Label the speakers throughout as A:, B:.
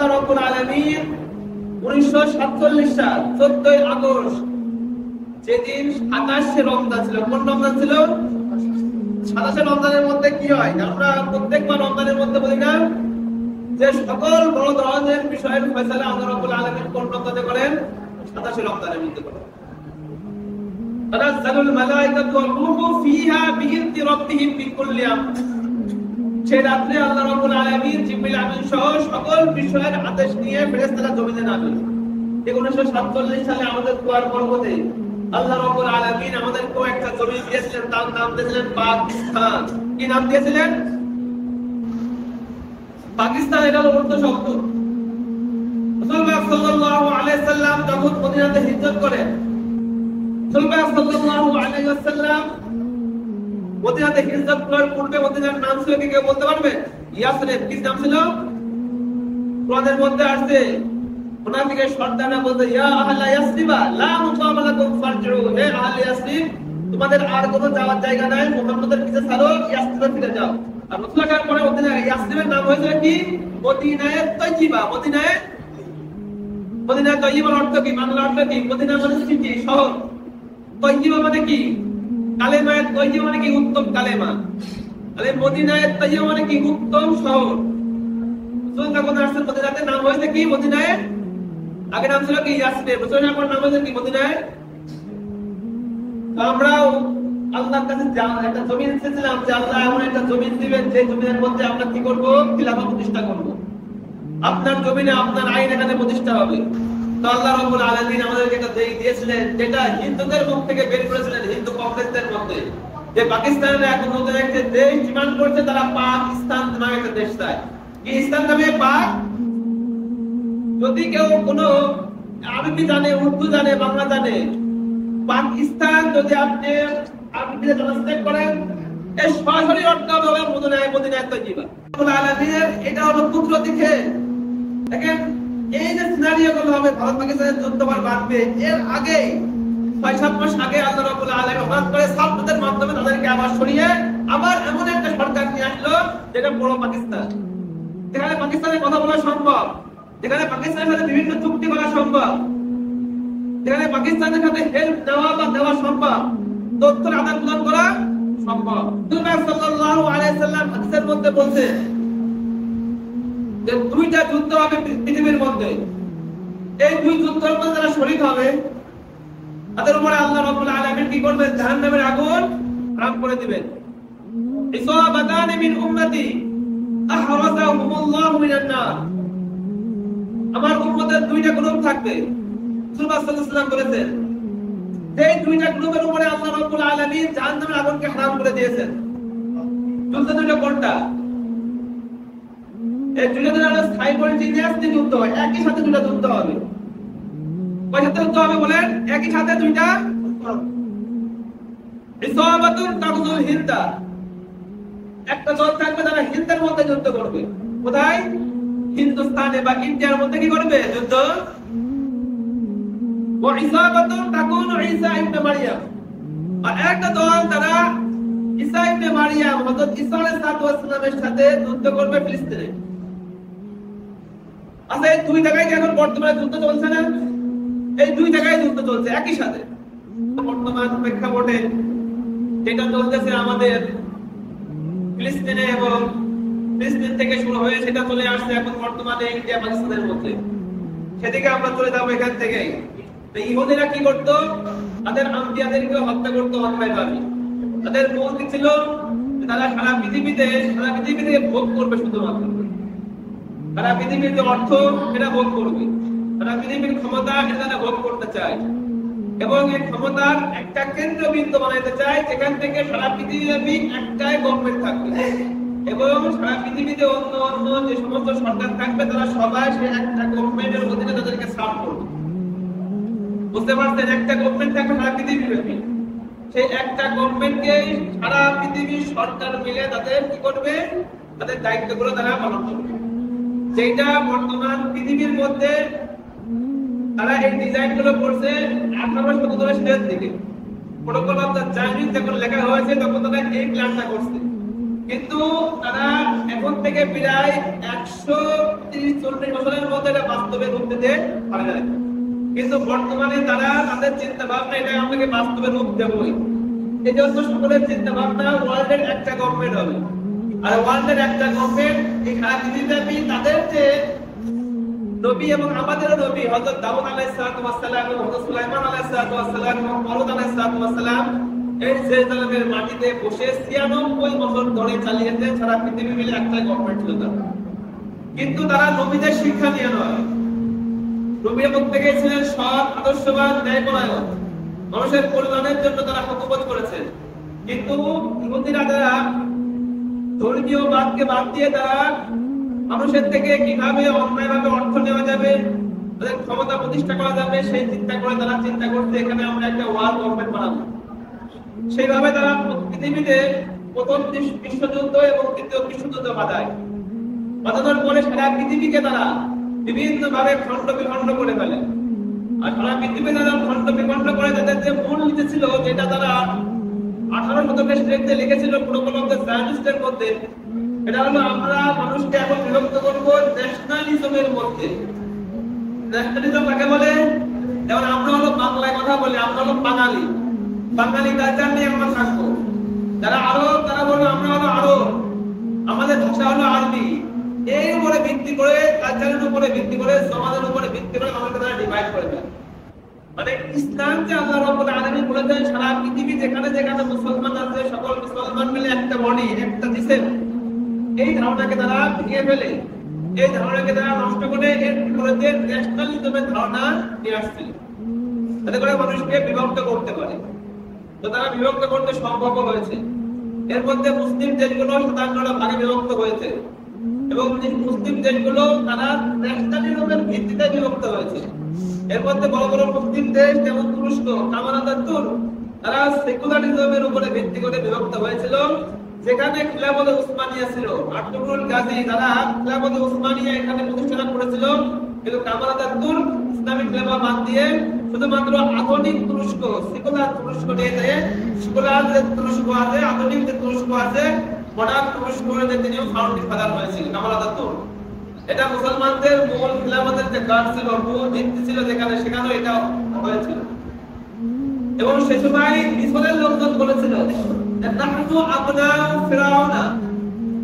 A: আল্লাহ রাব্বুল আলামিন 1947 সাল 14 আগস্ট যেদিন 27 রমজান ছিল, কোন রমজান ছিল? 27 রমজানের মধ্যে কি হয়? আমরা প্রত্যেকবার রমজানের মধ্যে বলি না যে সকল বড় ধরনের বিষয়ের ফয়সালা আল্লাহ রাব্বুল আলামিন কোন রমজানে করেন? 27 রমজানের মধ্যে করেন। তানাজ্জালুল মালায়েকাতু ওয়ার রূহু ফিহা বিইذনি রাব্বিহিম মিন কুল্লি আমর। সেই রাতে আল্লাহ রাব্বুল আলামিন জিবরিল আমিন সহ সকল বিষয়ের আদেশ নিয়ে ফেরেশতারা জমিনে নামেন। 1947 সালে আমাদের দুয়ার পর্বতে আল্লাহ রাব্বুল আলামিন আমাদেরকে একটা জমি দিয়েছিলেন, তার নাম দিয়েছিলেন পাকিস্তান। কি নাম দিয়েছিলেন? পাকিস্তান। এটা হলো উর্দু শব্দ। রাসূলুল্লাহ সাল্লাল্লাহু আলাইহি সাল্লাম যখন মদিনাতে হিজরত করেন, রাসূলুল্লাহ সাল্লাল্লাহু আলাইহি ওয়াসাল্লাম মদিনাতে হিজরত করার পূর্বে মদিনার নাম ছিল কি কেউ বলতে পারবে? ইয়াসরিব। কি নাম ছিল? কোরআনের মধ্যে আসছে মুনাফিকের সর্দাররা বলতে, ইয়া আহলা ইয়াসরিবা লা মুকামা লাকুম ফারজিউ। হে আহলে ইয়াসরিব, তোমাদের আর কোনো যাওয়ার জায়গা নাই, মুহাম্মাদের পিছে ছাড়ো, ইয়াসরিবে ফিরে যাও। আর রাসূলুল্লাহর পরে মদিনা ইয়াসরিবের নাম হয়েছে কি? মদিনায়ে তাইয়্যিবা। মদিনায়ে তাইয়্যিবার অর্থ কি? বাংলা অর্থ কি? মদিনা মানে সিটি, শহর। তাইয়্যিবা মানে কি? কালেমায়ে তাইয়্যিবা মানে কি? উত্তম কালেমা। তাহলে মদিনায়ে তাইয়্যিবা মানে কি? উত্তম শহর। রাসূল যখন আসছেন মদিনাতে নাম হয়েছে কি? মদিনায়ে। আগে নাম ছিল কি? ইয়াসরিব। রাসূলের পর নাম হয়েছে কি? মদিনায়ে। আমরাও আল্লাহর কাছে একটা জমিন চেয়েছিলাম যে আল্লাহ এমন একটা জমিন দিবেন যে জমিনের মধ্যে আমরা কি করব? খিলাফত প্রতিষ্ঠা করব। আপনার জমিনে আপনার আইন এখানে প্রতিষ্ঠা হবে। তো আল্লাহ রাব্বুল আলামিন আমাদেরকে একটা দেই দিয়েছিলেন, যেটা হিন্দুদের মুখ থেকে বের করেছিলেন হিন্দু কংগ্রেসদের মধ্যে, যে পাকিস্তানের এখন নতুন একটা দেশ ডিমান্ড করছে, তারা পাকিস্তান নামে একটা দেশ চায়। কি ইসলাম নামে পাক? যদি কেউ কোনো আরবি জানে, উর্দু জানে, বাংলা জানে, পাকিস্তান যদি আপনি আরবিতে ট্রান্সলেট করেন, এর সরাসরি অর্থ হবে মদিনায়ে তাইয়্যিবা। রাব্বুল আলামিনের এটা হলো কুদরতি খেল। দেখেন এই যে সিনারিও গুলো হবে, ভারত পাকিস্তানের যুদ্ধ বাঁধবে, এর আগে 6-7 মাস আগে আল্লাহ রাব্বুল আলামিন হঠাৎ করে সাবদের মাধ্যমে তাদেরকে আবার সরিয়ে আবার এমন একটা সরকার নিয়ে আসলো যেটা বড় পাকিস্তান, যেখানে পাকিস্তানের কথা বলা সম্ভব, যেখানে পাকিস্তানের সাথে বিভিন্ন চুক্তি করা সম্ভব, যেখানে পাকিস্তানের সাথে হেল্প দেওয়া বা দেওয়া সম্ভব, তথ্যের আদান প্রদান করা সম্ভব। রাসূলুল্লাহ সাল্লাল্লাহু আলাইহি সাল্লাম হাদিসের মধ্যে বলছে যে দুইটা যুদ্ধ হবে পৃথিবীর মধ্যে, এই দুই যুদ্ধের মধ্যে যারা শরীক হবে তাদের উপরে আল্লাহ রাব্বুল আলামিন কি করবেন? জাহান্নামের আগুন হারাম করে দিবেন। ইসাবাতান মিন উম্মতি আহরাজাহুমুল্লাহু মিনান নার। আমার উম্মতের দুইটা গ্রুপ থাকবে। রাসূলুল্লাহ সাল্লাল্লাহু আলাইহি ওয়াসাল্লাম বলেছেন এই দুইটা গ্রুপের উপরে আল্লাহ রাব্বুল আলামিন জাহান্নামের আগুনকে হারাম করে দিয়েছেন। যুদ্ধ দুটো কোনটা? এই দুটো হলো সাইমultaneously যুদ্ধ হয়, একই সাথে দুটো যুদ্ধ হবে। কয় সাথে যুদ্ধ হবে বলেন? একই সাথে দুইটা। ইসাবাতুন তাগজুল হিন্দা, একটা দল থাকবে যারা হিন্দের মধ্যে যুদ্ধ করবে। কোথায়? হিন্দুস্তানে বা ইন্ডিয়ার মধ্যে কি করবে? যুদ্ধ। ওয়া ইসাবাতুন তাকুনু ঈসা ইবনে মারইয়াম, আর একটা দল তারা ঈসা ইবনে মারইয়াম হযরত ঈসা আলাইহিস সালামের সাথে যুদ্ধ করবে ফিলিস্তিনে। আচ্ছা এই দুই জায়গায় কি এখন বর্তমানে যুদ্ধ চলছে না? এই দুই জায়গায় যুদ্ধ চলছে একই সাথে। বর্তমান প্রেক্ষাপটে যেটা চলতেছে আমাদের ফিলিস্তিনে এবং ফিলিস্তিন থেকে শুরু হয়ে সেটা চলে আসছে এখন বর্তমানে ইন্ডিয়া পাকিস্তানের মধ্যে, সেদিকে আমরা চলে যাবো এখান থেকেই। তো ইহুদিরা কি করতো? তাদের আম্বিয়াদেরকে হত্যা করতো অন্যায়ভাবে। তাদের মূল ছিল তারা সারা পৃথিবীতে ভোগ করবে, শুধুমাত্র সারা পৃথিবীর যে অর্থ সেটা ভোগ করবে, সারা পৃথিবীর ক্ষমতা এটা ভোগ করতে চায় এবং এই ক্ষমতার একটা কেন্দ্রবিন্দু বানাইতে চায় যেখান থেকে সারা পৃথিবী একটাই গভর্নমেন্ট থাকবে এবং সারা পৃথিবীতে অন্য অন্য যে সমস্ত সরকার থাকবে তারা সবাই সেই একটা গভর্নমেন্টের অধীনে তাদেরকে সার্ভ করবে। বুঝতে পারছেন? একটা গভর্নমেন্ট থাকবে সারা পৃথিবীব্যাপী, সেই একটা গভর্নমেন্টকে সারা পৃথিবীর সরকার মিলে তাদের কি করবে? তাদের দায়িত্বগুলো তারা পালন করবে। যেটা বর্তমান পৃথিবীর মধ্যে তারা এই ডিজাইন গুলো করছে 18 শতকের শেষের দিকে। প্রোটোকল অফ দ্য চাইনিজ যখন লেখা হয়েছে তখন তারা এই প্ল্যানটা করছে কিন্তু তারা এখন থেকে প্রায় 130-40 বছরের মধ্যে এটা বাস্তবে রূপ দিতে পারে না। কিন্তু বর্তমানে তারা তাদের চিন্তা ভাবনা এটা আমাকে বাস্তবে রূপ দেবই। এই জন্য সকলের চিন্তা ভাবনা ওয়ার্ল্ডের একটা গভর্নমেন্ট হবে, আর ওয়ার্ল্ডের একটা গভর্নমেন্ট এই সারা পৃথিবীব্যাপী তাদের যে নবী এবং আমাদেরও নবী হযরত দাউদ আলাইহিস সালাম এবং হযরত সুলাইমান আলাইহিস সালাম এবং দাউদ আলাইহিস সালাম এই জেরুজালেমের মাটিতে বসে 96 বছর ধরে চালিয়েছে। সারা পৃথিবী মিলে একটা গভর্নমেন্ট ছিল তারা। কিন্তু তারা নবীদের শিক্ষা নিয়ে নয়, নবীর প্রত্যেকেই ছিলেন সৎ, আদর্শবান, ন্যায়পরায়ণ, মানুষের কল্যাণের জন্য তারা হুকুমত করেছেন। কিন্তু ইহুদিরা তারা ধর্মীয় বাদকে বাদ দিয়ে তারা মানুষের থেকে কিভাবে অন্যায়ভাবে অর্থ নেওয়া যাবে, তাদের ক্ষমতা প্রতিষ্ঠা করা যাবে সেই চিন্তা করে তারা চিন্তা করতে এখানে আমরা একটা ওয়ার্ল্ড গভর্নমেন্ট বানাবো। সেইভাবে তারা পৃথিবীতে প্রথম বিশ্বযুদ্ধ এবং দ্বিতীয় বিশ্বযুদ্ধ বাঁধানোর পরে সারা পৃথিবীকে তারা বিভিন্ন ভাবে খণ্ড বিখণ্ড করে ফেলে। আর সারা পৃথিবী তারা খণ্ড বিখণ্ড করে তাদের যে মূল নীতি ছিল, যেটা তারা 18 শতকে লিখেছিল প্রকল্পের সায়েন্টিস্টের মধ্যে, এটা হলো আমরা মানুষকে এখন বিভক্ত করবো ন্যাশনালিজমের মধ্যে। ন্যাশনালিজম কাকে বলে? যেমন আমরা হলো বাংলায় কথা বলি, আমরা হলো বাঙালি, বাঙালি কালচার নিয়ে আমরা থাকবো। যারা আরব তারা বলবে আমরা হলো আরব, আমাদের ভাষা হলো আরবি। এর উপরে ভিত্তি করে, কালচারের উপরে ভিত্তি করে, সমাজের উপরে ভিত্তি করে আমাকে তারা ডিভাইড করে দেয়। মানে ইসলাম যে আল্লাহ রাব্বুল আলামিন বলেছেন সারা পৃথিবী যেখানে যেখানে মুসলমান আছে সকল মুসলমান মিলে একটা বডি, একটা সিস্টেম, এই ধারণাকে তারা ভেঙে ফেলে, এই ধারণাকে তারা নষ্ট করে এর বিপরীতে ন্যাশনালিজমের ধারণা নিয়ে আসছে, যাতে করে মানুষকে বিভক্ত করতে পারে। তো তারা বিভক্ত করতে সম্ভব হয়েছে। এর মধ্যে মুসলিম দেশগুলো 57টা ভাগে বিভক্ত হয়েছে এবং মুসলিম দেশগুলো তারা ন্যাশনালিজমের ভিত্তিতে বিভক্ত হয়েছে। এর মধ্যে বড় বড় মুসলিম দেশ যেমন তুরস্ক, কামাল আতাতুর্ক, তারা সেকুলারিজমের উপরে ভিত্তি করে বিভক্ত হয়েছিল। যেখানে খিলাফতে উসমানিয়া ছিল, আর্তুগরুল গাজী তারা খিলাফতে উসমানিয়া এখানে প্রতিষ্ঠা করেছিল, কিন্তু কামাল আতাতুর্ক ইসলামিক খিলাফা বাদ দিয়ে শুধুমাত্র আধুনিক তুরস্ক, সেকুলার তুরস্ক নিয়ে সেকুলার যে তুরস্ক আছে, আধুনিক যে তুরস্ক আছে, মডার্ন তুরস্ক যে তিনিও ফাউন্ডিং ফাদার হয়েছিল কামাল আতাতুর্ক। এটা মুসলমানদের মূল খিলাফতের যে গাঢ় ছিল, মূল ভিত্তি ছিল যেখানে, সেখানেও এটা হয়েছিল। এবং সে সময় মিশরের লোকজন বলেছিল নাহনু আবনাউ ফিরাউনা,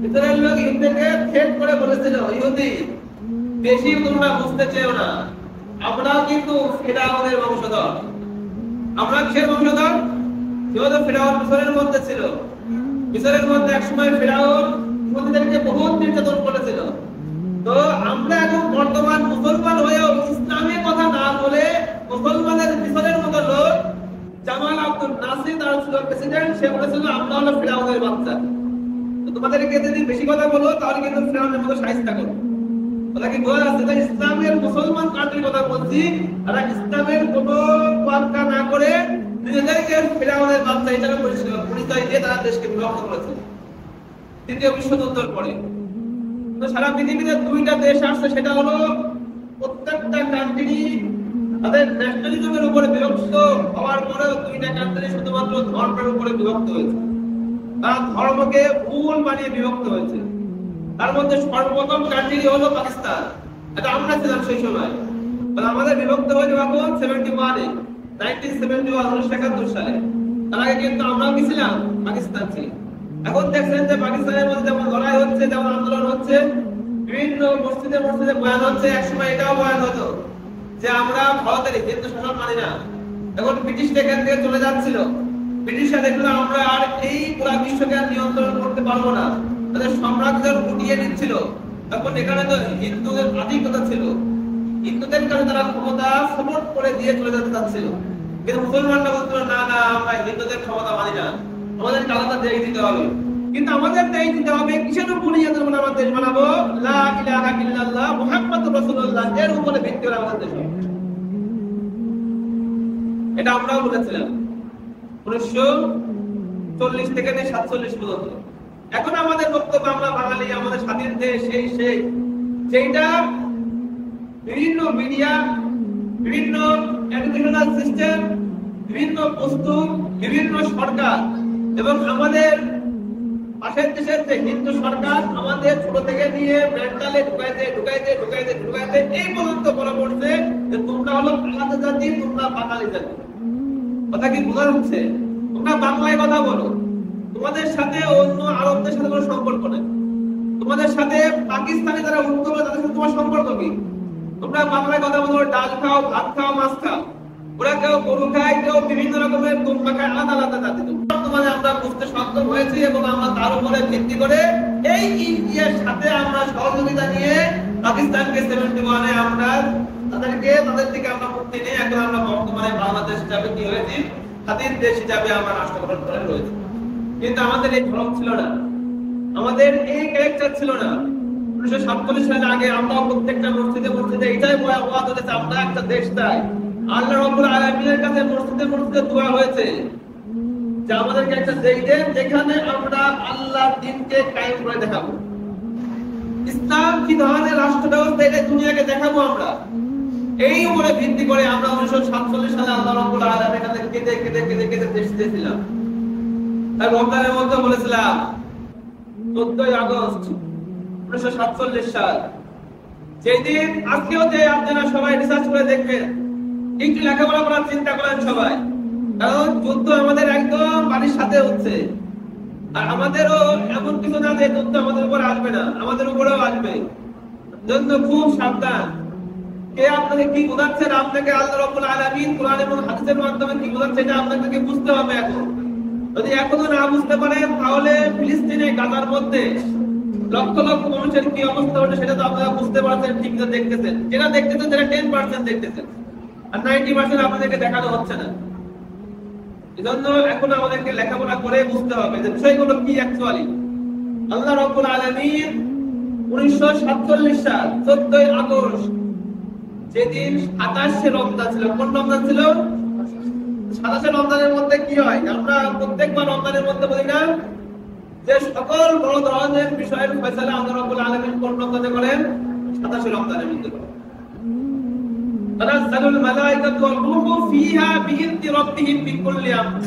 A: মিশরের লোক ইহুদিকে থ্রেট করে বলেছিল, ইহুদি বেশি তোমরা বুঝতে চেও না, আমরাও কিন্তু ফিরাউনের বংশধর। আমরা কিসের বংশধর? যেহেতু ফিরাউন মিশরের মধ্যে ছিল, মিশরের মধ্যে একসময় ফিরাউন ইহুদিদেরকে বহুত নির্যাতন করেছিল। তো আমরা এখন বর্তমান মুসলমান হয়েও ইসলামের কথা না বলে মুসলমানের মিশরের মতো লোক, জামাল আব্দুল নাসির তার ছিল প্রেসিডেন্ট, সে বলেছিল আমরা হলো ফিরাউনের বাচ্চা। তো তোমাদেরকে যদি বেশি কথা বলো তাহলে কিন্তু ফিরাউনের মতো শায়েস্তা করো। ওটা কি বোঝা যাচ্ছে? ইসলামের মুসলমান কান্ট্রির কথা বলছি, আর ইসলামের কোনো ওয়াক্তা না করে নিজেদেরকে ফিরাউনের বাচ্চা হিসেবে পরিচয় দিয়ে তারা দেশকে বিভক্ত করেছে দ্বিতীয় বিশ্বযুদ্ধের পরে। তো সারা পৃথিবীতে 2টা দেশ আসছে, সেটা হলো প্রত্যেকটা কান্ট্রি তাদের ন্যাশনালিজমের উপরে বিভক্ত হওয়ার পরে 2টা কান্ট্রি শুধুমাত্র ধর্মের উপরে বিভক্ত হয়েছে, তারা ধর্মকে মূল বানিয়ে বিভক্ত হয়েছে। তার মধ্যে সর্বপ্রথম কান্ট্রি হলো পাকিস্তান, এটা আমরা ছিলাম সেই সময়। আমাদের বিভক্ত হয়েছে কখন? 1971 সালে। তার আগে কিন্তু আমরাও কি ছিলাম? পাকিস্তান ছিল। এখন দেখছেন যে পাকিস্তানের মধ্যে যেমন লড়াই হচ্ছে, যেমন আন্দোলন হচ্ছে, বিভিন্ন মসজিদে মসজিদে বয়ান হচ্ছে। একসময় এটাও বয়ান হতো যে আমরা ভারতের হিন্দু শাসন মানি না। এখন ব্রিটিশ এখান থেকে চলে যাচ্ছিল, ব্রিটিশরা দেখলো আমরা আর এই পুরো বিশ্বকে নিয়ন্ত্রণ করতে পারবো না, তাদের সাম্রাজ্য উঠিয়ে নিচ্ছিল। তখন এখানে তো হিন্দুদের আধিপত্য ছিল, হিন্দুদের কাছে তারা ক্ষমতা সাপোর্ট করে দিয়ে চলে যেতে চাচ্ছিল। কিন্তু মুসলমানরা বলছিল না না, আমরা হিন্দুদের ক্ষমতা মানি না, আমাদের আলাদা দেশ দিতে হবে। কিন্তু আমাদের দেশ দিতে হবে কিসের উপর বুনিয়াদের উপর আমরা দেশ বানাবো? লা ইলাহা ইল্লাল্লাহ মুহাম্মাদুর রাসূলুল্লাহ এর উপরে ভিত্তি করে আমাদের দেশ হবে। এটা আমরাও বলেছিলাম 1940 থেকে 1947 পর্যন্ত। এখন আমাদের বক্তব্য আমরা বাঙালি, আমাদের স্বাধীন দেশ, সেই যেটা বিভিন্ন মিডিয়া, বিভিন্ন এডুকেশনাল সিস্টেম, বিভিন্ন পুস্তক, বিভিন্ন সরকার এবং আমাদের পাশের দেশের যে হিন্দু সরকার আমাদের ছোট থেকে নিয়ে মেন্টালে ঢুকাইতে এই পর্যন্ত বলা পড়ছে যে তোমরা হলো আলাদা জাতি, তোমরা বাঙালি জাতি। কথা কি বোঝা যাচ্ছে? তোমরা বাংলায় কথা বলো, তোমাদের সাথে অন্য আরবদের সাথে কোনো সম্পর্ক নেই, তোমাদের সাথে পাকিস্তানি যারা উত্তর তাদের সাথে তোমার সম্পর্ক কি? তোমরা বাংলায় কথা বলো, ডাল খাও, ভাত খাও, মাছ খাও, ওরা কেউ গরু খায়, কেউ বিভিন্ন রকমের তোমরা খায়, আলাদা আলাদা জাতি। তোমাদের আমরা বুঝতে সক্ষম হয়েছি এবং আমরা তার উপরে ভিত্তি করে এই ইন্ডিয়ার সাথে আমরা সহযোগিতা নিয়ে পাকিস্তানকে 71-এ আমরা তাদের থেকে আমরা মুক্তি নিয়ে এখন আমরা বর্তমানে বাংলাদেশ হিসাবে কি হয়েছি, স্বাধীন দেশ হিসাবে আমরা রাষ্ট্র গঠন করে রয়েছি। কিন্তু আমাদের এই ধর্ম ছিল না, আমাদের এই ক্যারেক্টার ছিল না। 1947 সালের আগে আমরা প্রত্যেকটা মসজিদে এটাই ওয়াদ হয়েছে, আমরা একটা দেশ চাই। আল্লাহ রাব্বুল আলামিনের কাছে মসজিদে দোয়া হয়েছে যে আমাদেরকে একটা দেশ দেন যেখানে আমরা আল্লাহর দ্বীনকে কায়েম করে দেখাবো, ইসলাম কি ধরনের রাষ্ট্র ব্যবস্থা এটা দুনিয়াকে দেখাবো আমরা। এই উপরে ভিত্তি করে আমরা 1947 সালে আল্লাহ রাব্বুল আলামিনের কাছে কেঁদে দেশ দিয়েছিলাম। তাই রমজানের মধ্যে বলেছিলাম 14 আগস্ট 1947 সাল, যেদিন আজকেও যে আপনারা সবাই রিসার্চ করে দেখবেন, একটু লেখাপড়া করার চিন্তা করেন সবাই, কারণ যুদ্ধ আমাদের একদম বাড়ির সাথে হচ্ছে। আর আমাদেরও এমন কিছু না যে যুদ্ধ আমাদের উপর আসবে না, আমাদের উপরেও আসবে। জন্য খুব সাবধান। কে আপনাকে কি বোঝাচ্ছেন, আপনাকে আল্লাহ রাব্বুল আলামিন কোরআন এবং হাদিসের মাধ্যমে কি বোঝাচ্ছে এটা আপনাকে বুঝতে হবে। এখন যদি এখনো না বুঝতে পারেন তাহলে ফিলিস্তিনে গাজার মধ্যে লক্ষ লক্ষ মানুষের কি অবস্থা হচ্ছে সেটা তো আপনারা বুঝতে পারছেন, ঠিক না দেখতেছেন। যেটা দেখতেছেন সেটা 10% দেখতেছেন, আর 90% আপনাদেরকে দেখানো হচ্ছে না। এজন্য এখন আমাদেরকে লেখাপড়া করে বুঝতে হবে যে বিষয়গুলো কি অ্যাকচুয়ালি। আল্লাহ রাব্বুল আলামিন 1947 সাল 14 আগস্ট, যেদিন 27 রমজান ছিল, কোন রমজান ছিল? 27 রমজানের মধ্যে কি হয়, আমরা প্রত্যেকবার রমজানের মধ্যে বলি না যে সকল বড় ধরনের বিষয়ের ফয়সালা আল্লাহ রাব্বুল আলামিন কোন রমজানে করেন? 27 রমজানের মধ্যে করেন। তানাজ্জালুল মালায়েকাতু ওয়ার রূহু ফিহা বিইذনি রাব্বিহিম বিকুল্লি আমর।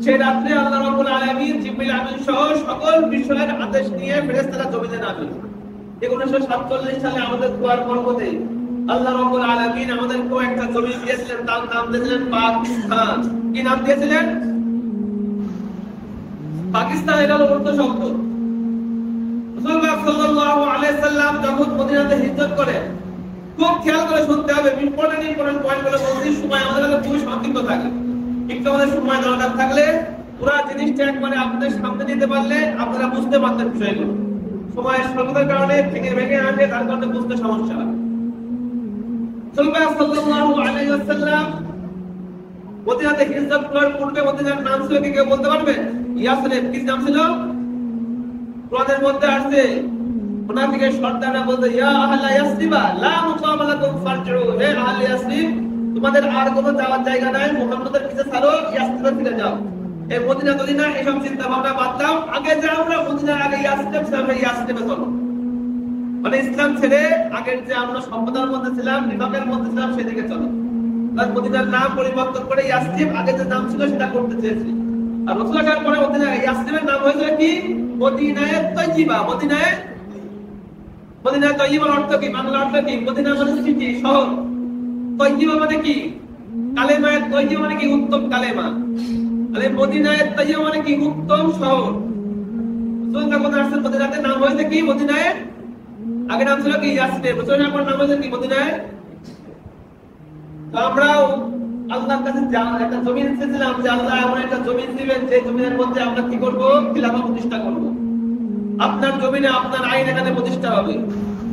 A: সেই রাতে আল্লাহ রাব্বুল আলামিন জিবরিল আমিন সহ সকল বিষয়ের আদেশ নিয়ে ফেরেশতারা জমিনে নামেন। 1947 সালে আমাদের দুয়ার পর্বতে আল্লাহ রাব্বুল আলামিন আমাদেরকে একটা জমি দিয়েছিলেন, তার নাম দিয়েছিলেন পাকিস্তান। কি নাম দিয়েছিলেন? পাকিস্তান। এটা হলো উর্দু শব্দ। রাসূলুল্লাহ সাল্লাল্লাহু আলাইহি সাল্লাম যখন মদিনাতে হিজরত করেন, খুব খেয়াল করে শুনতে হবে, ইম্পর্টেন্ট পয়েন্টগুলো বলছি। সময় আমাদের কাছে খুবই সংক্ষিপ্ত থাকে, একটু আমাদের সময় দরকার থাকলে পুরো জিনিসটা একবারে আপনাদের সামনে দিতে পারলে আপনারা বুঝতে পারতেন বিষয়গুলো। সময়ের স্বল্পতার কারণে ভেঙে আসে, তার কারণে বুঝতে সমস্যা হয়। রাসূলুল্লাহ সাল্লাল্লাহু আলাইহি ওয়াসাল্লাম মদিনাতে হিজরত করার পূর্বে মদিনার নাম ছিল কি কেউ বলতে পারবে? ইয়াসরিব। কি নাম ছিল? কোরআনের মধ্যে আসছে মুনাফিকের সর্দাররা বলতে, ইয়া আহলা ইয়াসরিবা লা মুকামা লাকুম ফারজিউ, হে আহলে ইয়াসরিব তোমাদের আর কোনো যাওয়ার জায়গা নাই, মুহাম্মদের পিছে ছাড়ো, ইয়াসরিবে ফিরে যাও। এই মদিনা মদিনা এসব চিন্তা ভাবনা বাদ দাও, আগে যে আমরা মদিনার আগে ইয়াসরিব ছিলাম, ইয়াসরিবে চলো। মানে ইসলাম ছেড়ে আগের যে আমরা সম্প্রদায়ের মধ্যে ছিলাম, নিফাকের মধ্যে ছিলাম, সেদিকে চলো। তার মদিনার নাম পরিবর্তন করে ইয়াসরিব, আগে যে নাম ছিল সেটা করতে চেয়েছি। আর রাসূলুল্লাহর পরে মদিনা ইয়াসরিবের নাম হয়েছিল কি? মদিনায়ে তাইয়্যিবা। মদিনায়ে তাইয়্যিবার অর্থ কি? বাংলা অর্থ কি? মদিনা মানে কি? শহর। তাইয়্যিবা মানে কি? কালেমায়ে তাইয়্যিবা মানে কি? উত্তম কালেমা। তাহলে মদিনায়ে তাইয়্যিবা মানে কি? উত্তম শহর। রাসূলুল্লাহ যখন আসছেন মদিনাতে, নাম হয়েছে কি? মদিনায়ে। আগে নাম ছিল কি? ইয়াসরিব। রাসূলের পর নাম হয়েছে কি? মদিনায়ে। আমরাও আল্লাহর কাছে একটা জমিন চেয়েছিলাম যে আল্লাহ এমন একটা জমিন দিবেন যে জমিনের মধ্যে আমরা কি করব? খিলাফত প্রতিষ্ঠা করব। আপনার জমিনে আপনার আইন এখানে প্রতিষ্ঠা হবে।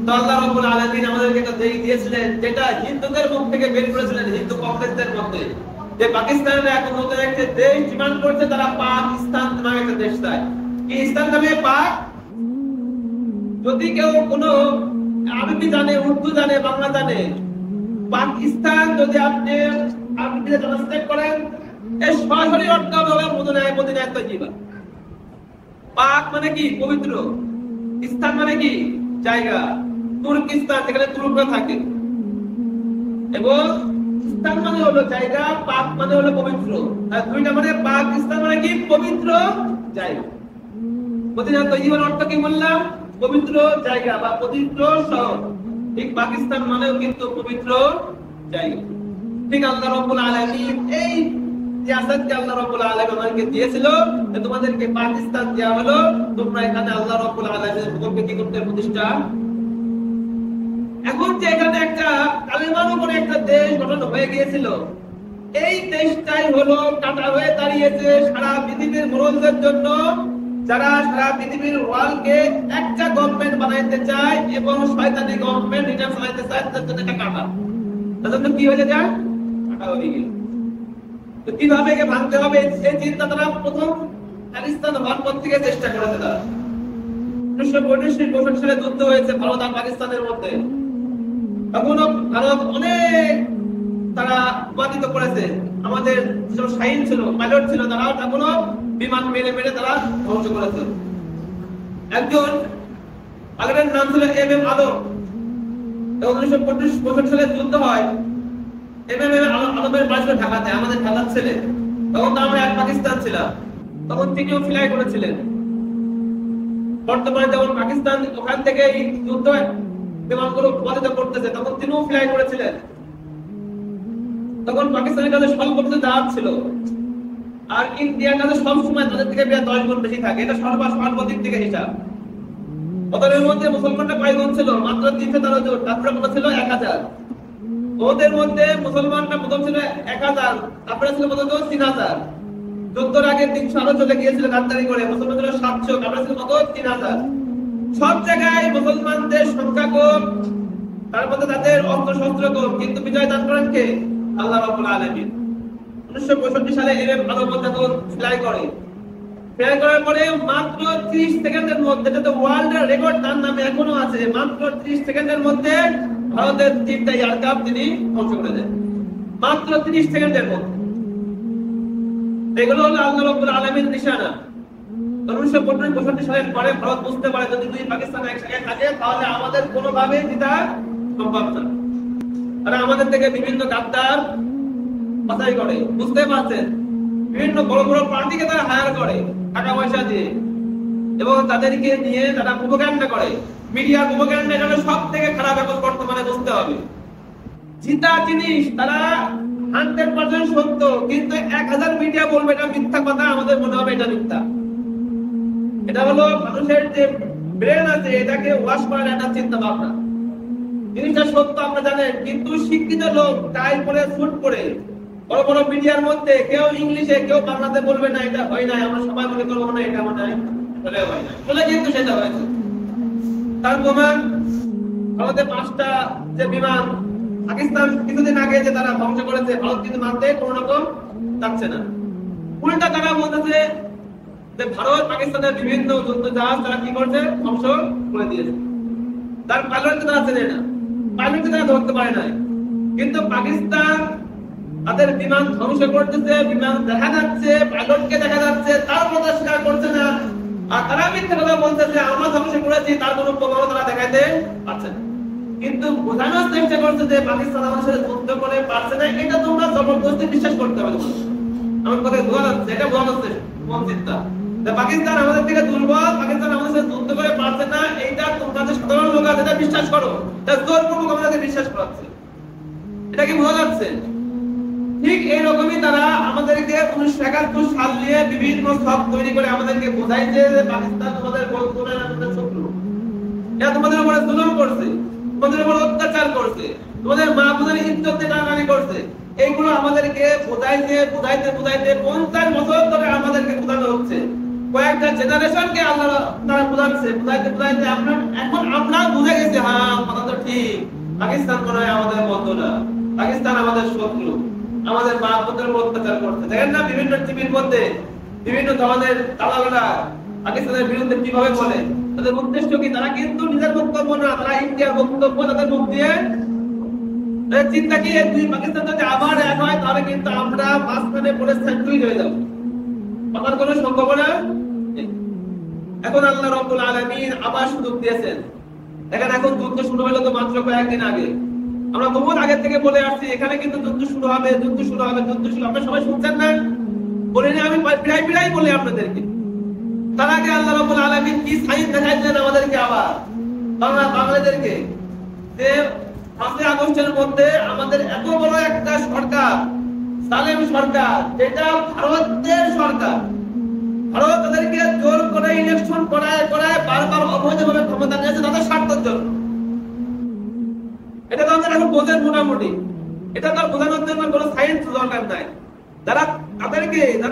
A: তো আল্লাহ রাব্বুল আলামিন আমাদেরকে একটা দেশ দিয়েছিলেন, যেটা হিন্দুদের মুখ থেকে বের করেছিলেন, হিন্দু কংগ্রেসদের মধ্যে, যে পাকিস্তানের এখন নতুন একটা দেশ ডিমান্ড করছে, তারা পাকিস্তান নামে একটা দেশ চায়। কি ইসলাম নামে পাক? যদি কেউ কোনো আরবি জানে, উর্দু জানে, বাংলা জানে, পাকিস্তান যদি আপনি আরবিতে ট্রান্সলেট করেন, এর সরাসরি অর্থ হবে মদিনায়ে তাইয়্যিবা। পাক মানে কি? পবিত্র। ইস্তান মানে কি? জায়গা। তুর্কিস্তান, যেখানে তুর্করা থাকে। এবং ইস্তান মানে হলো জায়গা, পাক মানে হলো পবিত্র। আর দুইটা মানে পাকিস্তান মানে কি? পবিত্র জায়গা। মদিনা তৈয়বার অর্থ কি বললাম? পবিত্র জায়গা বা পবিত্র শহর। ঠিক পাকিস্তান মানেও কিন্তু পবিত্র জায়গা। ঠিক আল্লাহ রাব্বুল আলামিন এই সিয়াসতকে আল্লাহ রাব্বুল আলামিন আমাদেরকে দিয়েছিল যে তোমাদেরকে পাকিস্তান দেওয়া হলো, তোমরা এখানে আল্লাহ রাব্বুল আলামিনের হুকুমকে কি করতে? প্রতিষ্ঠা। এখন যে এখানে একটা কালেমার উপরে একটা দেশ গঠন হয়ে গিয়েছিল, এই দেশটাই হলো কাটা হয়ে দাঁড়িয়েছে সারা পৃথিবীর মুরব্বীদের জন্য, যারা সারা পৃথিবীর ওয়ার্ল্ডকে একটা গভর্নমেন্ট বানাইতে চায় এবং শয়তানি গভর্নমেন্ট এটা চালাইতে চায়, তার জন্য এটা কাটা। তার জন্য কি হয়ে যায়? কাটা হয়ে গেল। তো কিভাবে একে ভাঙতে হবে সেই চিন্তা তারা প্রথম পাকিস্তান হওয়ার পর থেকে চেষ্টা করেছে। তারা 1965 সালে যুদ্ধ হয়েছে ভারত আর পাকিস্তানের মধ্যে। তখনও ভারত অনেক তারা উপাদিত করেছে। আমাদের যে শাহিন ছিল, পাইলট ছিল, তারা তখনও বিমান মেরে মেরে তারা ধ্বংস করেছে। একজন পাইলটের নাম ছিল এম আলম। 1965 সালে যুদ্ধ হয়। আলমের বাড়ি ছিল ঢাকাতে, আমাদের ঢাকার ছেলে। তখন তো আমরা এক পাকিস্তান ছিলাম। তখন তিনিও ফ্লাই করেছিলেন। বর্তমানে যখন পাকিস্তান ওখান থেকে এই যুদ্ধ বিমানগুলো উৎপাদিত করতেছে, তখন তিনিও ফ্লাই করেছিলেন। তখন পাকিস্তানের কাছে স্বল্প জাহাজ ছিল, আর ইন্ডিয়ার কাছে সবসময় তাদের থেকে 10 গুণ বেশি থাকে। এটা সর্বাধিক থেকে হিসাব। ওদের মধ্যে মুসলমানরা কয়জন ছিল? মাত্র 313 জন। তারপরে কত ছিল? 1000। ওদের মধ্যে মুসলমানরা প্রথম ছিল 1000, তারপরে ছিল কত? 3000। যুদ্ধের আগে 300 আরো চলে গিয়েছিল গাদ্দারি করে। মুসলমান ছিল 700, তারপরে ছিল কত? 3000। সব জায়গায় মুসলমানদের সংখ্যা কম, তার মধ্যে তাদের অস্ত্র শস্ত্র কম, কিন্তু বিজয় দান করেন কে? আল্লাহ রাব্বুল আলামিন। 1965 সালে এম আলম যখন ফ্লাই করে, ফ্লাই করার পরে মাত্র 30 সেকেন্ডের মধ্যে, যেটা ওয়ার্ল্ড রেকর্ড তার নামে এখনো আছে, মাত্র 30 সেকেন্ডের মধ্যে ভারতের 3টা এয়ারক্রাফট তিনি ধ্বংস করে দেন। মাত্র 30 সেকেন্ডের মধ্যে। এগুলো হলো আল্লাহ রাব্বুল আলামিনের নিশানা। 1965 সালের পরে ভারত বুঝতে পারে যদি দুই পাকিস্তান একসাথে থাকে তাহলে আমাদের কোনোভাবে জেতা সম্ভব না। আর আমাদের থেকে বিভিন্ন গাদ্দার বাছাই করে, বুঝতে পারছেন? বিভিন্ন বড় বড় পার্টিকে তারা হায়ার করে টাকা পয়সা দিয়ে, এবং তাদেরকে নিয়ে তারা প্রোপাগান্ডা করে। মিডিয়া প্রোপাগান্ডা এটা সব থেকে খারাপ এখন বর্তমানে বুঝতে হবে। জিতা জিনিস তারা 100% সত্য, কিন্তু 1000 মিডিয়া বলবে এটা মিথ্যা কথা, আমাদের মনে হবে এটা মিথ্যা। এটা হলো মানুষের যে ব্রেন আছে এটাকে ওয়াশ করার একটা চিন্তা ভাবনা। জিনিসটা সত্য আপনারা জানেন, কিন্তু শিক্ষিত লোক টাই পরে স্যুট পরে বড় বড় মিডিয়ার মধ্যে কেউ ইংলিশে কেউ বাংলাতে বলবে না এটা হয় না, আমরা সবাই মনে করবো না এটা মনে হয় বলে হয় না, বলে কিন্তু সেটা হয়েছে। তার প্রমাণ ভারতে 5টা যে বিমান পাকিস্তান কিছুদিন আগে যে তারা ধ্বংস করেছে, ভারত কিন্তু মানতে কোনো রকম চাচ্ছে না। উল্টা তারা বলতেছে যে ভারত পাকিস্তানের বিভিন্ন যুদ্ধ জাহাজ তারা কি করছে? ধ্বংস করে দিয়েছে। তার পাইলটকে তারা চেনে না, পাইলটকে তারা ধরতে পারে না। কিন্তু পাকিস্তান তাদের বিমান ধ্বংস করতেছে, বিমান দেখা যাচ্ছে, পাইলটকে দেখা যাচ্ছে, তার কথা স্বীকার করছে না। আর তারা মিথ্যা কথা বলতেছে আমরা ধ্বংস করেছি, তার কোনো প্রমাণ তারা দেখাইতে পারছে না। কিন্তু বোঝানোর চেষ্টা করছে যে পাকিস্তান আমাদের সাথে যুদ্ধ করে পারছে না, এটা তোমরা জবরদস্তি বিশ্বাস করতে হবে। আমার কথা বোঝা যাচ্ছে, এটা বোঝানো হচ্ছে কোন চিন্তা যে পাকিস্তান আমাদের থেকে দুর্বল, পাকিস্তান আমাদের সাথে যুদ্ধ করে পারছে না, এইটা তোমরা যে সাধারণ লোক আছে এটা বিশ্বাস করো, এটা জোরপূর্বক আমাদেরকে বিশ্বাস করাচ্ছে। এটা কি বোঝা যাচ্ছে? ঠিক এইরকমই তারা আমাদেরকে 1971 সাল নিয়ে বিভিন্ন সব তৈরি করে আমাদেরকে বোঝাইছে যে পাকিস্তান তোমাদের বন্ধু না, তোমাদের শত্রু। এটা তোমাদের উপরে জুলুম করছে, তোমাদের উপর অত্যাচার করছে, তোমাদের মা বোনের ইজ্জত টানাটানি করছে। এইগুলো আমাদেরকে বোঝাইতে 50 বছর ধরে আমাদেরকে বোঝানো হচ্ছে। কয়েকটা জেনারেশনকে আল্লাহ তারা বোঝাচ্ছে, বোঝাইতে আমরা বুঝে গেছি, হ্যাঁ কথা তো ঠিক, পাকিস্তান মনে হয় আমাদের বন্ধু না, পাকিস্তান আমাদের শত্রু, আমাদের মা বোনের উপর অত্যাচার করছে। দেখেন না বিভিন্ন টিভির মধ্যে বিভিন্ন ধরনের দালালরা পাকিস্তানের বিরুদ্ধে কিভাবে বলে, তাদের উদ্দেশ্য কি? তারা কিন্তু নিজের বক্তব্য না, তারা ইন্ডিয়ার বক্তব্য তাদের মুখ দিয়ে চিন্তা কি দুই পাকিস্তান যদি আবার এক হয় তাহলে কিন্তু আমরা মাঝখানে পড়ে সেন্টুইড হয়ে যাব, আমার কোনো সম্ভাবনা নেই। এখন আল্লাহ রাব্বুল আলামিন আবার সুযোগ দিয়েছেন। দেখেন এখন যুদ্ধ শুরু হলো তো মাত্র কয়েকদিন আগে, আমরা বহুত আগে থেকে বলে আসছি এখানে কিন্তু যুদ্ধ শুরু হবে, যুদ্ধ শুরু হবে, যুদ্ধ শুরু। আপনারা সবাই শুনছেন না? বলিনি আমি প্রায় বলি আপনাদেরকে তার আগে আল্লাহ রাব্বুল আলামিন কি সাইন দেখাইলেন আমাদেরকে, আবার বাঙালিদেরকে, যে 5 আগস্টের মধ্যে আমাদের এত বড় একটা সরকার, সালেম সরকার, যেটা ভারতের সরকার, ভারত তাদেরকে জোর করে ইলেকশন করায় বারবার অবৈধভাবে ক্ষমতা নিয়েছে তাদের স্বার্থের জন্য। এটা তো আমাদের এখন বোঝেন মোটামুটি, এটা তো বোঝানোর জন্য কোনো সায়েন্স দরকার নাই। যারা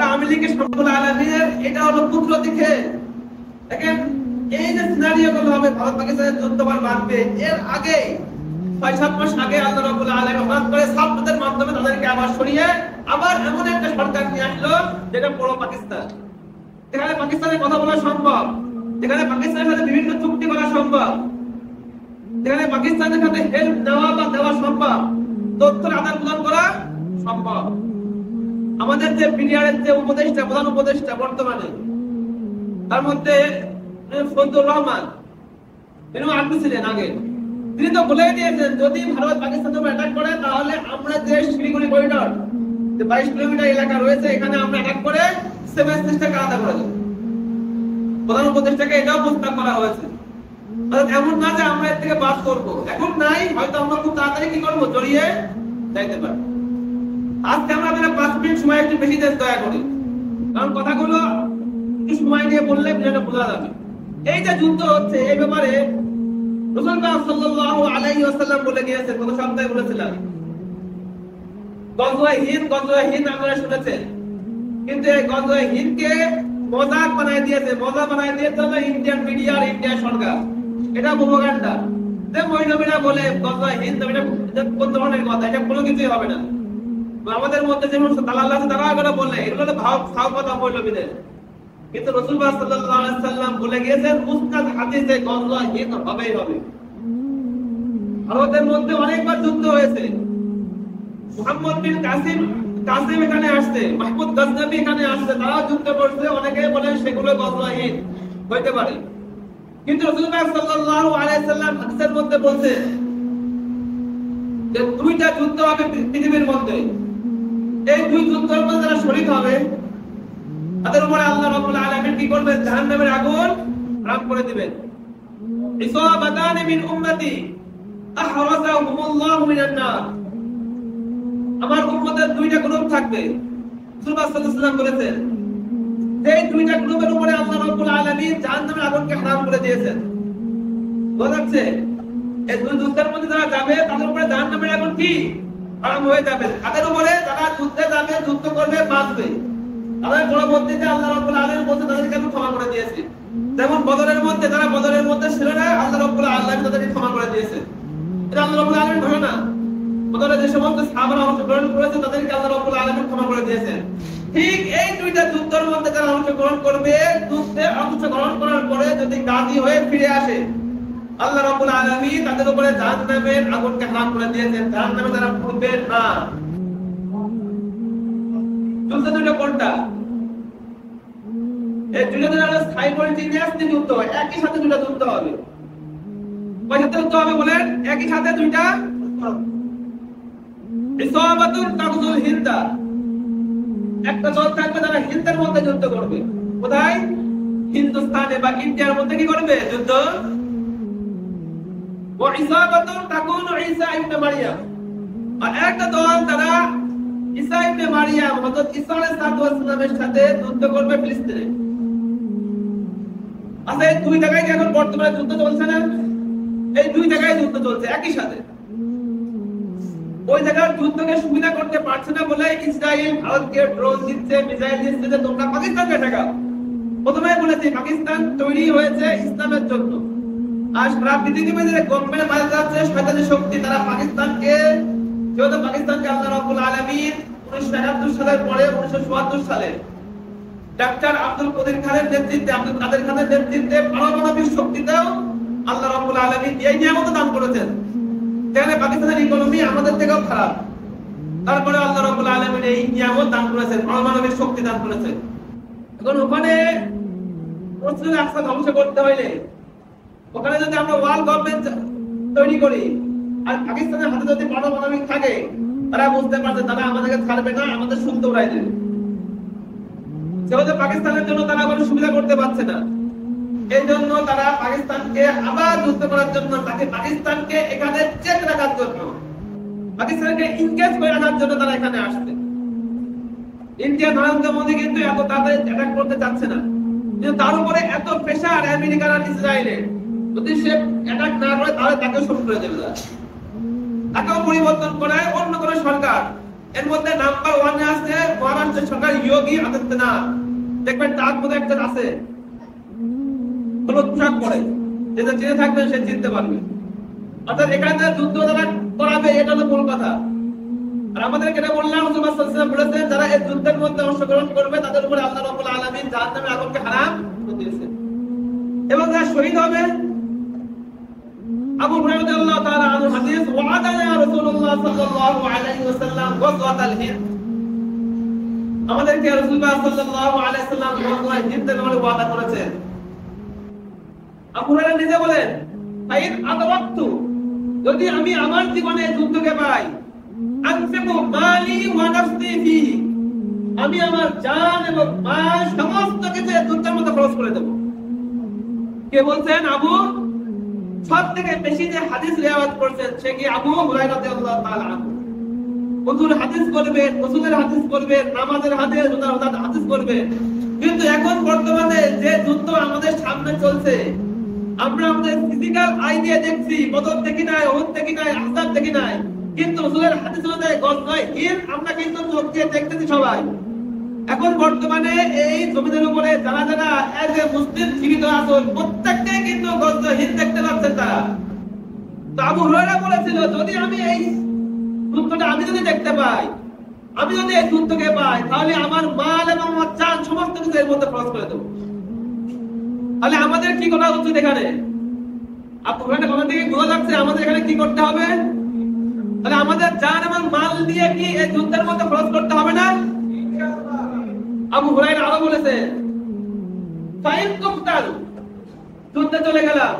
A: আওয়ামী লীগের সম্পূর্ণ আলাদা, এটা হলো কুদরতি খেল। দেখেন এই যে সিনারিও গুলো হবে, ভারত পাকিস্তানের যুদ্ধ বাঁধবে, এর আগে 6-7 মাস আগে আল্লাহ রাব্বুল আলামিন হঠাৎ করে ছাত্রদের মাধ্যমে তাদেরকে আবার সরিয়ে আবার এমন একটা সরকার নিয়ে আসলো যেটা পুরো পাকিস্তান, যেখানে পাকিস্তানের কথা বলা সম্ভব, যেখানে পাকিস্তানের সাথে বিভিন্ন চুক্তি করা সম্ভব, যেখানে পাকিস্তানের সাথে হেল্প দেওয়া বা দেওয়া সম্ভব, তথ্যের আদান প্রদান করা সম্ভব। আমাদের যে পিডিআরের যে উপদেষ্টা, প্রধান উপদেষ্টা বর্তমানে, তার মধ্যে ফজলুর রহমান আটু ছিলেন আগে, তিনি তো বলে দিয়েছেন যদি ভারত পাকিস্তানের উপর অ্যাটাক করে তাহলে আমরা যে শিলিগুড়ি করিডর, যে 22 কিলোমিটার এলাকা রয়েছে, এখানে আমরা অ্যাটাক করে সেভেন সিস্টারকে আলাদা করে দেব। প্রধান উপদেষ্টাকে এটাও প্রস্তাব করা হয়েছে। এমন না যে আমরা এর থেকে বাদ করবো, এখন নাই, হয়তো আমরা খুব তাড়াতাড়ি কি করবো, জড়িয়ে যাইতে পারি। আজকে আমরা 5 মিনিট সময় একটু বেশি দেন দয়া করি, কারণ কথাগুলো একটু সময় নিয়ে বললে বিষয়টা বোঝা যাবে। এই যে যুদ্ধ হচ্ছে, এই ব্যাপারে রাসূলুল্লাহ সাল্লাল্লাহু আলাইহি ওয়াসাল্লাম বলে গিয়েছেন, গত সপ্তাহে বলেছিলাম, গজওয়ায়ে হিন্দ আপনারা শুনেছেন, কিন্তু এই গজওয়ায়ে হিন্দকে মজাক বানায় দিয়েছে, মজা বানায় দিয়েছে ইন্ডিয়ান মিডিয়া আর ইন্ডিয়া সরকার। এটা প্রোপাগান্ডা। যে মৌলবীরা বলে গজওয়ায়ে হিন্দ, এটা কোন ধরনের কথা, এটা কোনো কিছুই হবে না। আমাদের মধ্যে যেমন দালাল আছে তারা এগুলো বলে, এগুলো ভাব কথা মৌলবীদের। কিন্তু রাসূলুল্লাহ সাল্লাল্লাহু আলাইহি ওয়াসাল্লাম বলে গিয়েছেন মুসনাদ হাদিসে গজওয়ায়ে হিন্দ হবেই হবে। ভারতের মধ্যে অনেকবার যুদ্ধ হয়েছে। মুহাম্মদ বিন কাসিম এখানে আসছে, মাহমুদ গজনবী এখানে আসছে, তারা যুদ্ধ করছে, অনেকে বলেন সেগুলো গজওয়ায়ে হিন্দ হইতে পারে। কিন্তু রাসূলুল্লাহ সাল্লাল্লাহু আলাইহি ওয়াসাল্লাম হাদিসের মধ্যে বলছে যে 2টা যুদ্ধ হবে পৃথিবীর মধ্যে, এই 2 যুদ্ধের মধ্যে যারা শরীক হবে তাদের উপরে আল্লাহ রাব্বুল আলামিন কি করবেন, জাহান্নামের আগুন হারাম করে দিবেন। ইসাবাতান মিন উম্মতি আহরাজাহুমুল্লাহু মিনান নার, আমার উম্মতের 2টা গ্রুপ থাকবে। রাসূলুল্লাহ সাল্লাল্লাহু আলাইহি ওয়াসাল্লাম বলেছেন এই 2টা গ্রুপের উপরে আল্লাহ রাব্বুল আলামিন জাহান্নামের আগুনকে হারাম করে দিয়েছেন। বুঝাচ্ছে এই 2 যুদ্ধের মধ্যে যারা যাবে তাদের উপরে জাহান্নামের আগুন কি হারাম হয়ে যাবে। তাদের উপরে যারা যুদ্ধে যাবে, যুদ্ধ করবে, বাঁচবে, তাদের পরবর্তীতে আল্লাহ রাব্বুল আলামিন বলতে তাদেরকে আমি ক্ষমা করে দিয়েছি। যেমন বদরের মধ্যে যারা বদরের মধ্যে ছিল না, আল্লাহ রাব্বুল আলামিন তাদেরকে ক্ষমা করে দিয়েছে। এটা আল্লাহ রাব্বুল আলামিন ঘোষণা। বদরে যে সমস্ত সাহাবারা অংশগ্রহণ করেছে তাদেরকে আল্লাহ রাব্বুল আলামিন ক্ষমা করে দিয়েছেন। ঠিক এই 2টা যুদ্ধের মধ্যে যারা অংশগ্রহণ করবে, যুদ্ধে অংশগ্রহণ করার পরে যদি গাজী হয়ে ফিরে আসে, আল্লাহ রাব্বুল আলামিন তাদের উপরে জাহান্নামের আগুনকে হারাম করে দিয়েছেন, জাহান্নামে তারা পড়বে না। যুদ্ধ দুটো কোনটা? এই দুটো হলো সাইমultaneously যুদ্ধ, একই সাথে 2টা যুদ্ধ হবে। কয় সাথে যুদ্ধ হবে বলেন? একই সাথে 2টা। ইসাবাতুন তাগজুল হিন্দা, একটা দল থাকবে তারা হিন্দের মধ্যে যুদ্ধ করবে। কোথায়? হিন্দুস্তানে বা ইন্ডিয়ার মধ্যে কি করবে? যুদ্ধ। ওয়া ইসাবাতুন তাকুনু ঈসা ইবনে মারইয়াম, আর একটা দল তারা ঈসা ইবনে মারইয়াম হযরত ঈসা আলাইহিস সালামের সাথে যুদ্ধ করবে ফিলিস্তিনে। আচ্ছা এই 2 জায়গায় কি এখন বর্তমানে যুদ্ধ চলছে না? এই 2 জায়গায় যুদ্ধ চলছে একই সাথে। ওই জায়গার যুদ্ধকে সুবিধা করতে পারছে না বলে ইসরায়েল ভারতকে ড্রোন দিচ্ছে, মিসাইল দিচ্ছে যে তোমরা পাকিস্তানকে ঠেকাও। প্রথমে বলেছি পাকিস্তান তৈরি হয়েছে ইসলামের জন্য, আর সারা পৃথিবীতে যে গভর্নমেন্ট মারা যাচ্ছে শয়তানি শক্তি, তারা পাকিস্তানকে, যেহেতু পাকিস্তানকে আল্লাহ রাব্বুল আলামিন 1971 সালের পরে 1972 সালে ডাক্তার আব্দুল কদির খানের নেতৃত্বে, আব্দুল কাদের খানের নেতৃত্বে পারমাণবিক শক্তিতেও আল্লাহ রাব্বুল আলামিন এই নিয়ামত দান করেছেন। যেখানে পাকিস্তানের ইকোনমি আমাদের থেকেও খারাপ, তারপরে আল্লাহ রাব্বুল আলামিন এই নিয়ামত দান করেছেন, পারমাণবিক শক্তি দান করেছেন। এখন ওখানে মসজিদুল আকসা ধ্বংস করতে হইলে, ওখানে যদি আমরা ওয়াল গভর্নমেন্ট তৈরি করি আর পাকিস্তানের হাতে যদি পারমাণবিক থাকে, তারা বুঝতে পারছে তারা আমাদেরকে ছাড়বে না, আমাদের শুনতে উড়াই দেবে। যেহেতু পাকিস্তানের জন্য তারা কোনো সুবিধা করতে পারছে না, এই জন্য তারা পাকিস্তানকে আবার যুদ্ধ করার জন্য, তাকে পাকিস্তানকে এখানে চেক রাখার জন্য, পাকিস্তানকে ইনগেজ করে রাখার জন্য তারা এখানে আসছে। ইন্ডিয়া নরেন্দ্র মোদী কিন্তু এত তাড়াতাড়ি অ্যাটাক করতে চাচ্ছে না, কিন্তু তার উপরে এত প্রেশার আমেরিকার আর ইসরায়েলের, যদি সে অ্যাটাক না করে তাহলে তাকে শুরু করে দেবে, তাকেও পরিবর্তন করে অন্য কোনো সরকার। এর মধ্যে নাম্বার 1 এ আছে মহারাষ্ট্র সরকার, যোগী আদিত্যনাথ। দেখবেন তার মধ্যে একটা আছে হলুদ পোশাক পরে, যেটা চিনে থাকবেন সে চিনতে পারবে। অর্থাৎ এখানে যুদ্ধ যারা করাবে এটা হলো মূল কথা। আর আমাদেরকে এটা বললাম, রাসূলুল্লাহ সাল্লাল্লাহু আলাইহি ওয়াসাল্লাম বলেছেন যারা এই যুদ্ধের মধ্যে অংশগ্রহণ করবে তাদের উপরে আল্লাহ রাব্বুল আলামিন জাহান্নামের আগুনকে হারাম করে দিয়েছেন। এবং যারা শহীদ হবে, আবু হুরায়রা রাদিয়াল্লাহু তাআলা আনহু হাদিস, ওয়াদানা রাসূলুল্লাহ সাল্লাল্লাহু আলাইহি ওয়াসাল্লাম গজওয়াতাল হিন্দ, আমাদেরকে রাসূলুল্লাহ সাল্লাল্লাহু আলাইহি ওয়াসাল্লাম গজওয়াতাল হিন্দের ব্যাপারে ওয়াদা করেছেন। আবু হুরায়রা নিজে বলেন, ফাইন আদরাকতু, যদি আমি আমার জীবনে যুদ্ধকে পাই, আনফিকু মালি ওয়া নাফসি ফিহি, আমি আমার জান এবং মাল সমস্ত কিছু যুদ্ধের মধ্যে খরচ করে দেব। কে বলছেন? আবু, সবথেকে বেশি যে হাদিস রিওয়ায়াত করেছেন সে কি আবু হুরায়রা রাদিয়াল্লাহু তাআলা আনহু। হুজুর হাদিস করবেন, রাসূলের হাদিস করবেন, নামাজের হাদিস, রোজার হাদিস করবেন, কিন্তু এখন বর্তমানে যে যুদ্ধ আমাদের সামনে চলছে, আমরা আমাদের ফিজিক্যাল আই দিয়ে দেখছি, বদর দেখি নাই, উহুদ দেখি নাই, আহজাব দেখি নাই, কিন্তু রাসূলের হাদিস অনুযায়ী গজওয়ায়ে হিন্দ আমরা কিন্তু চোখ দিয়ে দেখতেছি সবাই। এখন বর্তমানে এই জমিনের উপরে যারা যারা এজ এ মুসলিম জীবিত আছে প্রত্যেকটাই কিন্তু গজওয়ায়ে হিন্দ দেখতে পাচ্ছেন তারা। তো আবু হুরায়রা বলেছিল, যদি আমি এই যুদ্ধটা আমি যদি দেখতে পাই, আমি যদি এই যুদ্ধকে পাই, তাহলে আমার মাল এবং আমার জান সমস্ত কিছু এর মধ্যে খরচ করে দেব। তাহলে আমাদের কি করা উচিত এখানে? আবু হুরায়রা কথা থেকে বোঝা যাচ্ছে আমাদের এখানে কি করতে হবে। তাহলে আমাদের জান এবং মাল দিয়ে কি এই যুদ্ধের মধ্যে খরচ করতে হবে না? আবু হুরায়রা আরো বলেছে, ফাইন কুফতাল, যুদ্ধে চলে গেলাম,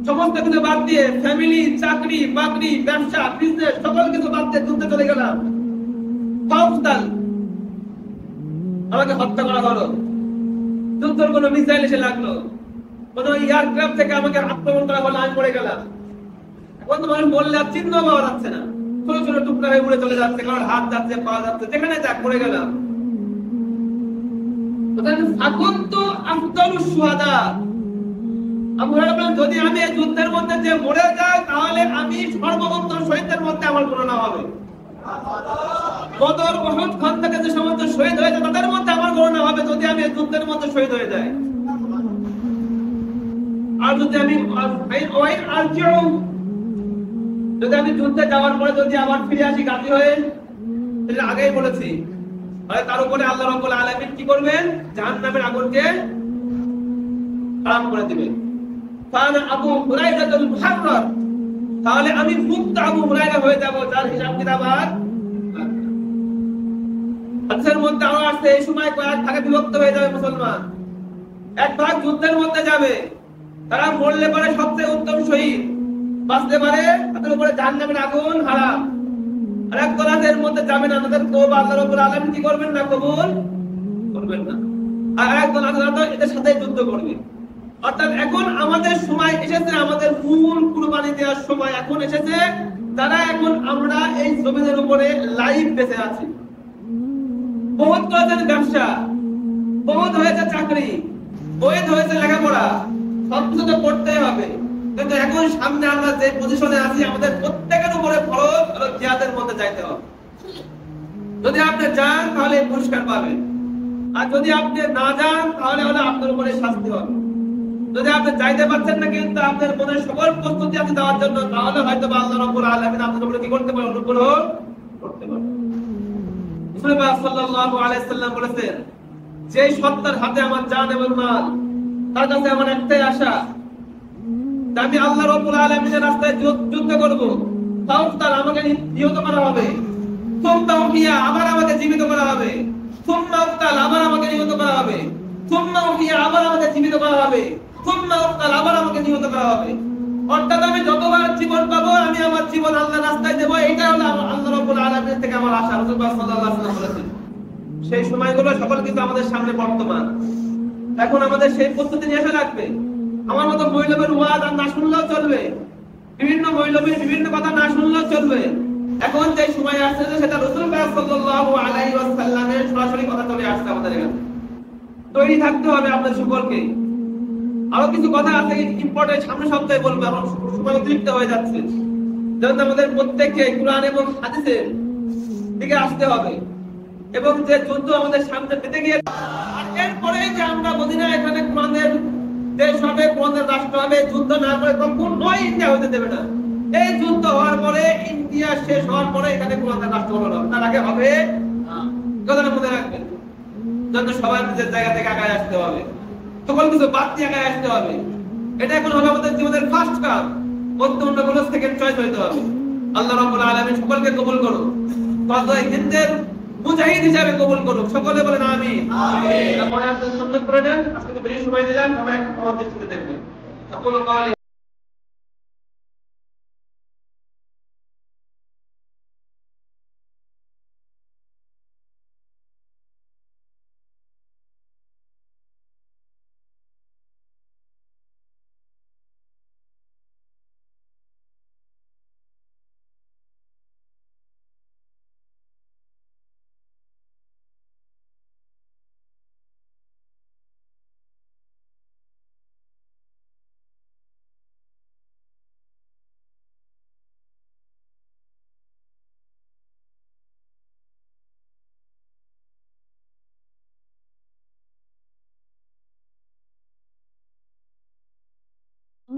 A: সমস্ত কিছু বাদ দিয়ে, ফ্যামিলি, চাকরি বাকরি, ব্যবসা, বিজনেস সকল কিছু বাদ দিয়ে যুদ্ধে চলে গেলাম, কুফতাল, আমাকে হত্যা করা হলো, যুদ্ধের কোনো মিসাইল এসে লাগলো, কোনো এয়ারক্রাফট থেকে আমাকে আক্রমণ করা হলো, আমি পড়ে গেলাম। এখন তো মানুষ বললে আর চিহ্ন পাওয়া যাচ্ছে না, ছোট ছোট টুকরা হয়ে উড়ে চলে যাচ্ছে, কারণ হাত যাচ্ছে, পা যাচ্ছে, যেখানে যাক পড়ে গেলাম। যদি আমি এই যুদ্ধের মধ্যে যে মরে যাই, তাহলে আমি সর্বোত্তম শহীদদের মধ্যে আমার গণনা হবে। বদর, উহুদ, খন্দকে যে সমস্ত শহীদ হয়েছে তাদের মধ্যে আমার গণনা হবে, যদি আমি এই যুদ্ধের মধ্যে শহীদ হয়ে যাই। আর যদি আমি যদি আমি যুদ্ধে যাওয়ার পরে যদি আবার ফিরে আসি গাজী হয়ে, সেটা আগেই বলেছি, তার উপরে আল্লাহ রাব্বুল আলামিন কি করবেন? জাহান্নামের আগুনকে হারাম করে দিবেন। ফানা আবু হুরায়রাতুল মুহাররার, তাহলে আমি মুক্ত আবু হুরায়রা হয়ে যাব, যার হিসাব কিতাব আর হাদিসের মধ্যে আরো আসছে, এই সময় কয়েক ভাগে বিভক্ত হয়ে যাবে মুসলমান। এক ভাগ যুদ্ধের মধ্যে যাবে, তারা মরলে পারে সবচেয়ে উত্তম শহীদ, বাঁচতে পারে তাদের উপরে জাহান্নামের আগুন হারাম। আর এক দল আছে এর মধ্যে যাবে না, তাদের তওবা আল্লাহ রাব্বুল আলামিন কি করবেন না? কবুল করবেন না। আর এক দল আছে তারা এদের সাথে যুদ্ধ করবে। অর্থাৎ এখন আমাদের সময় এসেছে, আমাদের মূল কুরবানি দেওয়ার সময় এখন এসেছে, তারা এখন আমরা এই জমিনের উপরে লাইভ বেঁচে আছি। বহুত করেছেন ব্যবসা, বহুত হয়েছে চাকরি, বহুত হয়েছে লেখাপড়া, সবকিছু তো করতেই হবে, কিন্তু এখন সামনে আমরা যে পজিশনে আছি আমাদের প্রত্যেকের উপরে ফরজ হলো জিহাদের মধ্যে যাইতে হবে। যদি আপনি যান তাহলে পুরস্কার পাবেন, আর যদি আপনি না যান তাহলে হলো আপনার উপরে শাস্তি হবে। যদি আপনি যাইতে পারছেন না কিন্তু আপনার মনে সকল প্রস্তুতি আছে যাওয়ার জন্য, তাহলে হয়তো আল্লাহ রাব্বুল আলামিন আপনার উপরে কি করতে পারেন? অনুগ্রহ করতে পারেন। রাসূলুল্লাহ সাল্লাল্লাহু আলাইহি ওয়াসাল্লাম বলেছেন, যে সত্তার হাতে আমার জান এবং মাল, তার কাছে আমার একটাই আশা, আমি আল্লাহ রাব্বুল আলামিনের রাস্তায় যুদ্ধ করব, তাওফতাল আমাকে নিহত করা হবে, সুম্মা উহিয়া আবার আমাকে জীবিত করা হবে, সুম্মা উফতাল আবার আমাকে নিহত করা হবে, সুম্মা উহিয়া আবার আমাকে জীবিত করা হবে, সুম্মা উফতাল আবার আমাকে নিহত করা হবে। অর্থাৎ আমি যতবার জীবন পাবো আমি আমার জীবন আল্লাহর রাস্তায় দেব, এটা হলো আল্লাহ রাব্বুল আলামিন থেকে আমার আশা। রাসূলুল্লাহ সাল্লাল্লাহু আলাইহি ওয়াসাল্লাম বলেছেন, সেই সময়গুলো সকল কিছু আমাদের সামনে বর্তমান। এখন আমাদের সেই প্রস্তুতি নিয়ে আসা লাগবে। আমার মতো মৌলবীর ওয়াজ আর না শুনলেও চলবে, বিভিন্ন মৌলবীর বিভিন্ন কথা না শুনলেও চলবে। এখন যে সময় আসছে যে সেটা রাসূলুল্লাহ সাল্লাল্লাহু আলাইহি ওয়াসাল্লামের সরাসরি কথা চলে আসছে আমাদের এখানে। তৈরি থাকতে হবে আপনাদের সকলকে। আরো কিছু কথা আছে ইম্পর্টেন্ট, সামনে সপ্তাহে বলবো, এখন সময় অতিরিক্ত হয়ে যাচ্ছে। যেন আমাদের প্রত্যেককে কোরআন এবং হাদিসের দিকে আসতে হবে, এবং যে যুদ্ধ আমাদের সামনে পেতে গিয়ে আর এরপরে যে আমরা মদিনা এখানে কোরআনের দেশ হবে, কোরআনের রাষ্ট্র হবে, যুদ্ধ না করে কখনোই ইন্ডিয়া হতে দেবে না। এই যুদ্ধ হওয়ার পরে, ইন্ডিয়া শেষ হওয়ার পরে এখানে কোরআনের রাষ্ট্র হলো, তার আগে হবে কথাটা মনে রাখবেন। যত সবাই নিজের জায়গা থেকে আগায় আসতে হবে, সকল কিছু বাদ দিয়ে আগায় আসতে হবে। এটা এখন হলো আমাদের জীবনের ফার্স্ট কাজ, অন্য কোনো সেকেন্ড চয়েস হইতে হবে। আল্লাহ রাব্বুল আলামিন সকলকে কবুল করুন, গজওয়ে হিন্দের মুজাহিদ হিসেবে কবুল করুন। সকলে বলেন আমিন। আমিন। আপনারা সুন্নাত করে নেন। আজকে তো বেশি সময় দিলাম, সবাই আমার দৃষ্টিতে দেখবেন। সকল